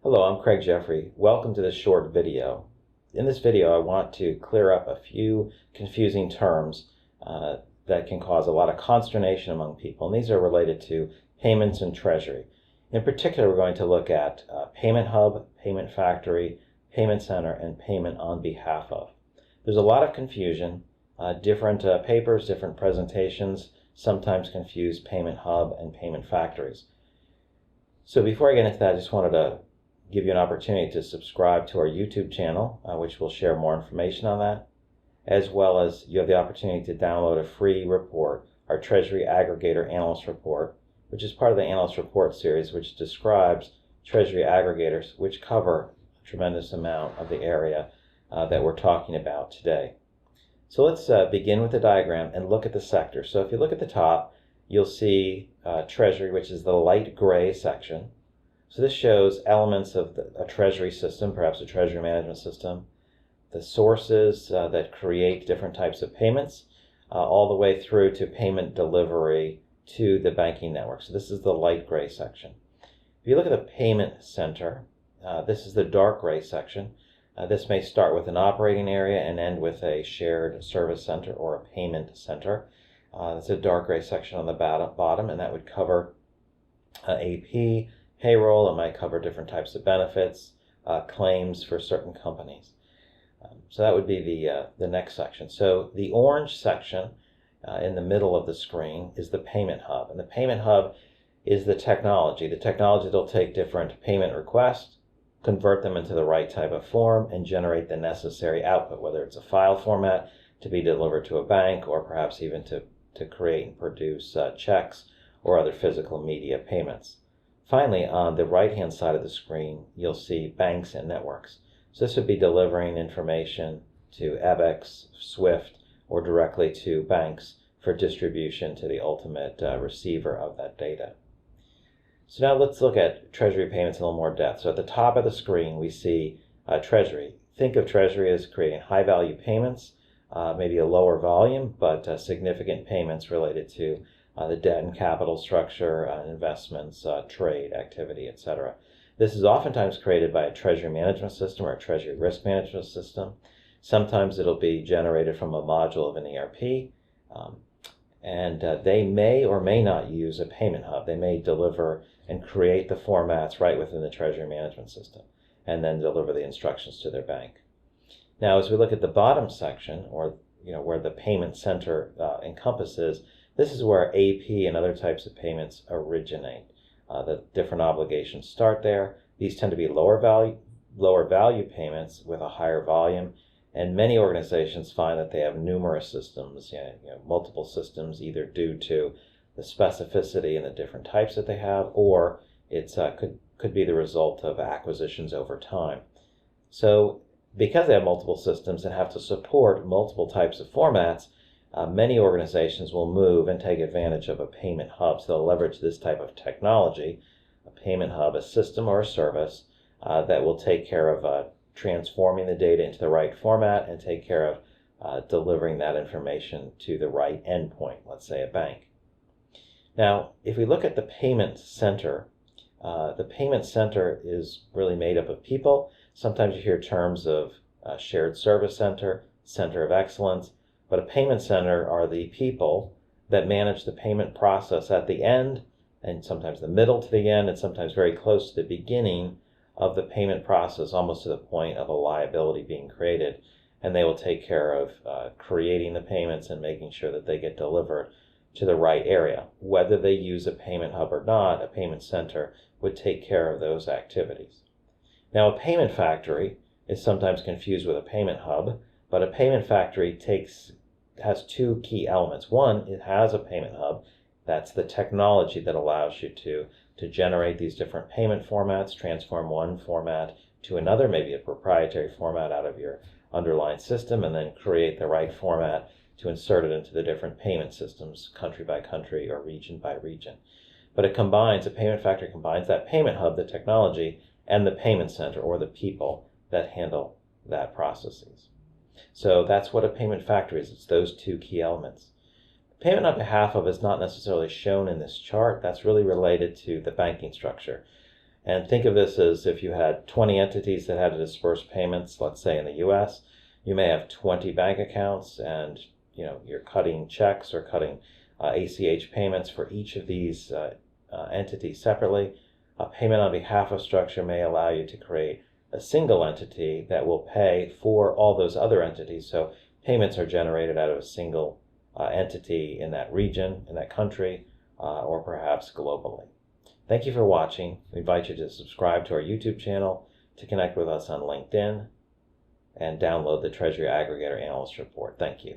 Hello, I'm Craig Jeffrey. Welcome to this short video. In this video, I want to clear up a few confusing terms that can cause a lot of consternation among people, and these are related to payments and Treasury. In particular, we're going to look at Payment Hub, Payment Factory, Payment Center, and Payment on Behalf of. There's a lot of confusion. Different papers, different presentations sometimes confuse Payment Hub and Payment Factories. So before I get into that, I just wanted to give you an opportunity to subscribe to our YouTube channel, which will share more information on that, as well as you have the opportunity to download a free report, our Treasury Aggregator Analyst Report, which is part of the Analyst Report series, which describes Treasury aggregators, which cover a tremendous amount of the area that we're talking about today. So let's begin with the diagram and look at the sector. So if you look at the top, you'll see Treasury, which is the light gray section. So this shows elements of a Treasury system, perhaps a Treasury management system, the sources that create different types of payments, all the way through to payment delivery to the banking network. So this is the light gray section. If you look at the payment center, this is the dark gray section. This may start with an operating area and end with a shared service center or a payment center. That's a dark gray section on the bottom, and that would cover AP, payroll. It might cover different types of benefits, claims for certain companies. So that would be the next section. So the orange section in the middle of the screen is the Payment Hub. And the Payment Hub is the technology that will take different payment requests, convert them into the right type of form, and generate the necessary output, whether it's a file format to be delivered to a bank, or perhaps even to create and produce checks or other physical media payments. Finally, on the right-hand side of the screen, you'll see banks and networks. So this would be delivering information to ABEX, SWIFT, or directly to banks for distribution to the ultimate receiver of that data. So now let's look at Treasury payments in a little more depth. So at the top of the screen, we see Treasury. Think of Treasury as creating high-value payments, maybe a lower volume, but significant payments related to the debt and capital structure, investments, trade, activity, etc. This is oftentimes created by a Treasury management system or a Treasury risk management system. Sometimes it'll be generated from a module of an ERP, and they may or may not use a payment hub. They may deliver and create the formats right within the Treasury management system and then deliver the instructions to their bank. Now, as we look at the bottom section, or where the payment center encompasses, this is where AP and other types of payments originate. The different obligations start there. These tend to be lower value payments with a higher volume, and many organizations find that they have numerous systems, multiple systems, either due to the specificity and the different types that they have, or it's could be the result of acquisitions over time. So because they have multiple systems and have to support multiple types of formats, many organizations will move and take advantage of a payment hub. So they'll leverage this type of technology, a payment hub, a system or a service that will take care of transforming the data into the right format and take care of delivering that information to the right endpoint, let's say a bank. Now, if we look at the payment center is really made up of people. Sometimes you hear terms of shared service center, center of excellence, but a payment center are the people that manage the payment process at the end, and sometimes the middle to the end, and sometimes very close to the beginning of the payment process, almost to the point of a liability being created. And they will take care of creating the payments and making sure that they get delivered to the right area. Whether they use a payment hub or not, a payment center would take care of those activities. Now, a payment factory is sometimes confused with a payment hub, but a payment factory has two key elements. One, it has a payment hub. That's the technology that allows you to generate these different payment formats, transform one format to another, maybe a proprietary format out of your underlying system, and then create the right format to insert it into the different payment systems, country by country or region by region. But a payment factory combines that payment hub, the technology, and the payment center, or the people that handle that processes. So that's what a payment factory is. It's those two key elements. Payment on behalf of is not necessarily shown in this chart. That's really related to the banking structure. And think of this as if you had 20 entities that had to disperse payments, let's say in the US, you may have 20 bank accounts, and you're cutting checks or cutting ACH payments for each of these entities separately. A payment on behalf of structure may allow you to create a single entity that will pay for all those other entities. So payments are generated out of a single entity in that region, in that country, or perhaps globally. Thank you for watching. We invite you to subscribe to our YouTube channel, to connect with us on LinkedIn, and download the Treasury Aggregator Analyst Report. Thank you.